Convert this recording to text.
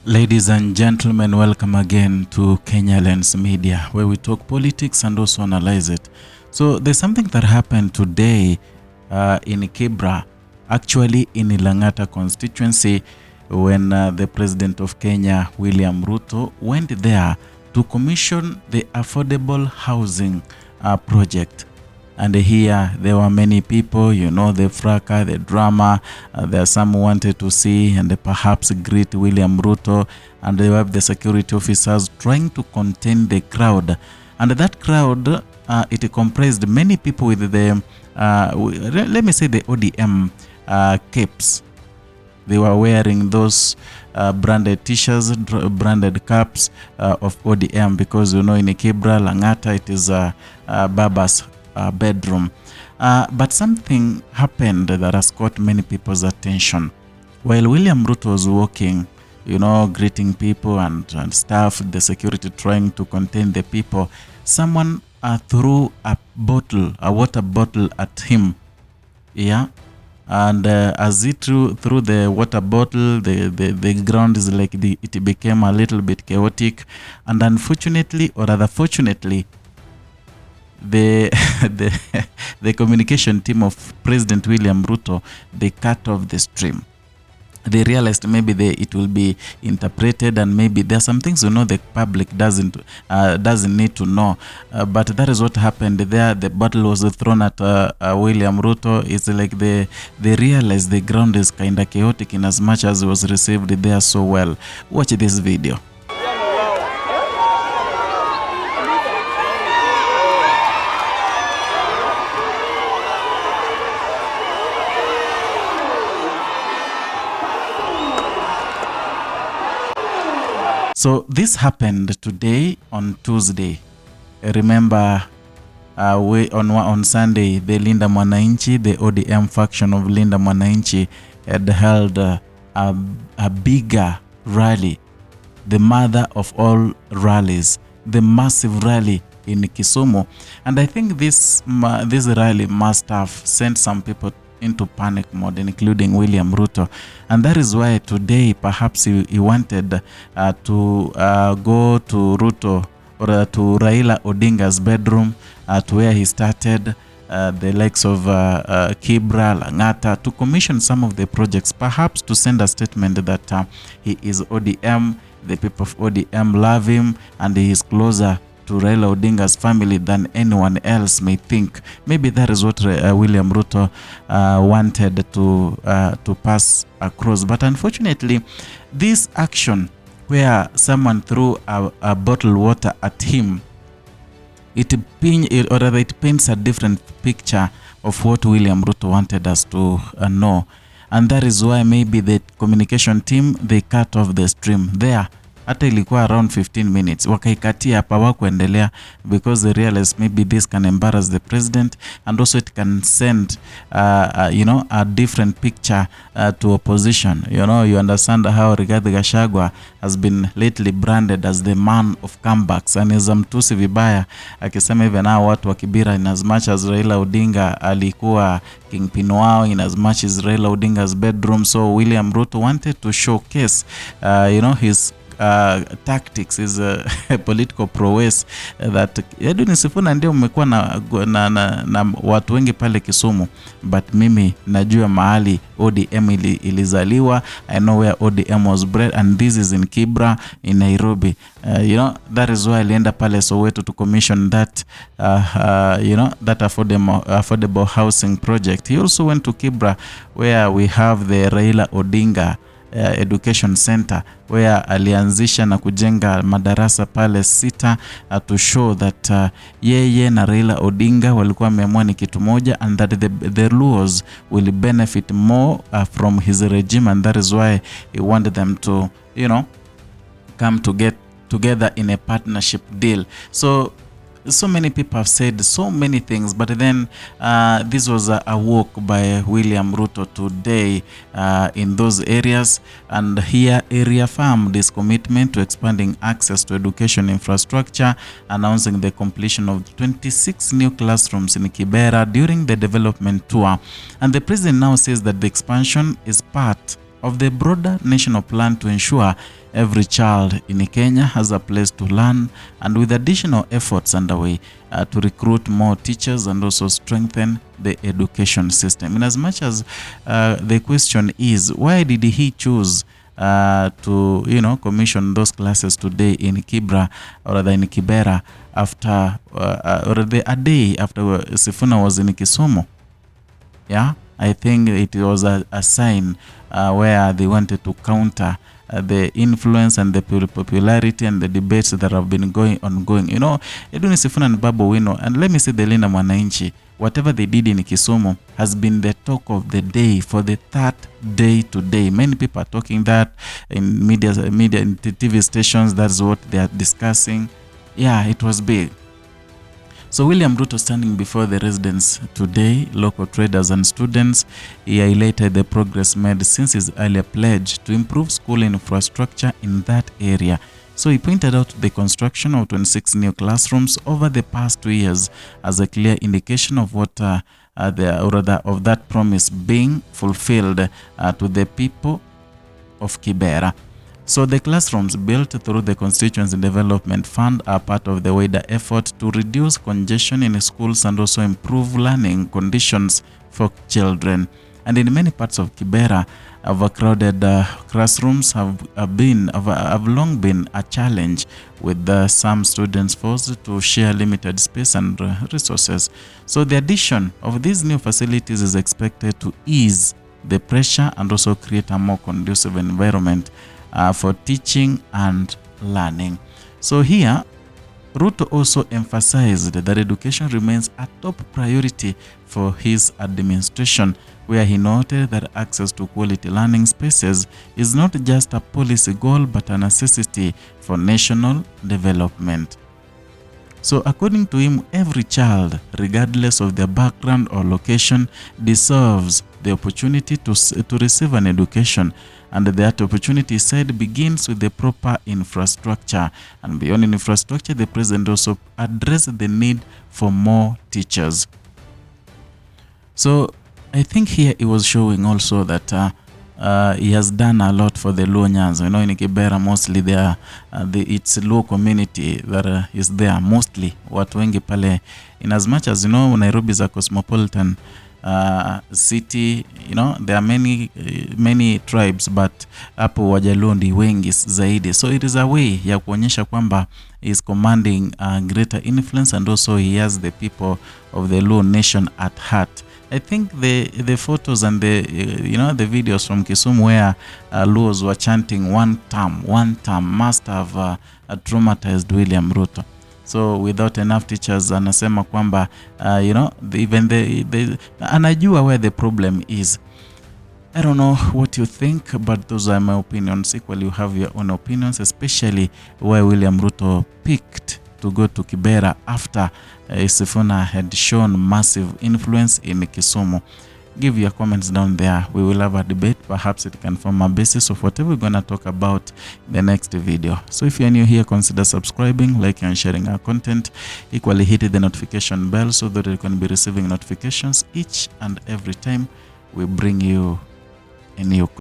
Ladies and gentlemen, welcome again to Kenya Lens Media, where we talk politics and also analyze it. So there's something that happened today in Kibera, actually in Langata constituency, when the President of Kenya, William Ruto, went there to commission the affordable housing project. And here there were many people, you know, the fracas, the drama. There are some who wanted to see and perhaps greet William Ruto, and they have the security officers trying to contain the crowd. And that crowd, it comprised many people with the, let me say, the ODM capes. They were wearing those branded t-shirts, branded caps of ODM, because, you know, in Kibera, Langata, it is Baba's bedroom. But something happened that has caught many people's attention. While William Ruto was walking, you know, greeting people and stuff, the security trying to contain the people, someone threw a water bottle at him. Yeah. And as he threw the water bottle, the ground is like it became a little bit chaotic. And unfortunately, or rather fortunately, the communication team of President William Ruto, they cut off the stream. They realized maybe it will be interpreted, and maybe there are some things, you know, the public doesn't need to know. But that is what happened there. The bottle was thrown at William Ruto. It's like they realized the ground is kind of chaotic in as much as it was received there so well. Watch this video. So this happened today on Tuesday. Remember, on Sunday, the Linda Mwananchi, the ODM faction of Linda Mwananchi, had held a bigger rally, the mother of all rallies, the massive rally in Kisumu. And I think this rally must have sent some people into panic mode, including William Ruto. And that is why today perhaps he wanted to go to Ruto, or to Raila Odinga's bedroom, to where he started, the likes of Kibera, Langata, to commission some of the projects, perhaps to send a statement that he is ODM, the people of ODM love him, and he is closer to Raila Odinga's family than anyone else may think. Maybe that is what William Ruto wanted to pass across. But unfortunately, this action where someone threw a bottled water at him, it paints a different picture of what William Ruto wanted us to know. And that is why maybe the communication team, they cut off the stream there. Hata ilikuwa around 15 minutes. Wakaikatia hapa wakuendelea, because they realized maybe this can embarrass the president, and also it can send you know, a different picture to opposition. You know, you understand how Rigathi Gachagua has been lately branded as the man of comebacks, and is mtusi vibaya akisema even hao watu wa Kibera, in as much as Raila Odinga alikuwa kingpin wao, in as much as Raila Odinga's bedroom. So William Ruto wanted to showcase you know, his tactics, is political prowess, that Edwin Sifuna ndio umekuwa na watu wengi pale Kisumu, but mimi najua mahali ODM ilizaliwa. I know where ODM was bred, and this is in Kibera, in Nairobi. You know, that is why alienda pale Soweto to commission that you know, that affordable housing project. He also went to Kibera, where we have the Raila Odinga Education Center, where alianzisha na kujenga madarasa pale 6 to show that yeye na Raila Odinga walikuwa wameamua ni kitu moja, and that the Luos will benefit more from his regime, and that is why he wanted them to, you know, come to get together in a partnership deal. So many people have said so many things, but then this was a walk by William Ruto today in those areas, and here he reaffirmed his commitment to expanding access to education infrastructure, announcing the completion of 26 new classrooms in Kibera during the development tour. And the president now says that the expansion is part of the broader national plan to ensure every child in Kenya has a place to learn, and with additional efforts underway to recruit more teachers and also strengthen the education system. In as much as the question is, why did he choose to commission those classes today in Kibera, or rather in Kibera, after a day after Sifuna was in Kisumu? Yeah, I think it was a sign where they wanted to counter the influence and the popularity and the debates that have been ongoing. Edwin Sifuna and Babu Wino, and let me say the Linda Mwananchi, whatever they did in Kisumu has been the talk of the day for the third day today. Many people are talking that in media, in TV stations. That's what they are discussing. Yeah, it was big. So William Ruto, standing before the residents today, local traders and students, he highlighted the progress made since his earlier pledge to improve school infrastructure in that area. So he pointed out the construction of 26 new classrooms over the past 2 years as a clear indication of what of that promise being fulfilled to the people of Kibera. So the classrooms built through the Constituency Development Fund are part of the wider effort to reduce congestion in schools and also improve learning conditions for children. And in many parts of Kibera, overcrowded classrooms have long been a challenge, with some students forced to share limited space and resources. So the addition of these new facilities is expected to ease the pressure and also create a more conducive environment for teaching and learning. So here, Ruto also emphasized that education remains a top priority for his administration, where he noted that access to quality learning spaces is not just a policy goal but a necessity for national development. So according to him, every child, regardless of their background or location, deserves the opportunity to receive an education, and that opportunity, he said, begins with the proper infrastructure. And beyond infrastructure, the president also addressed the need for more teachers. So I think here he was showing also that he has done a lot for the Luo Nyanza. In Kibera, mostly it's Luo community that is there, mostly watu wengi pale. In as much as Nairobi is a cosmopolitan city, there are many tribes, but hapo Wajaluo ndi wengi zaidi. So it is a way ya kuonyesha kwamba he is commanding greater influence, and also he has the people of the Luo nation at heart. I think the photos and the videos from Kisumu where Luos were chanting one term must have traumatized William Ruto. So without enough teachers, anasema kwamba even anajua where the problem is. I don't know what you think, but those are my opinions. Equally, you have your own opinions, especially why William Ruto picked to go to Kibera after Sifuna had shown massive influence in Kisumu. Give your comments down there. We will have a debate. Perhaps it can form a basis of whatever we're going to talk about in the next video. So if you're new here, consider subscribing, liking and sharing our content. Equally, hit the notification bell so that you can be receiving notifications each and every time we bring you a new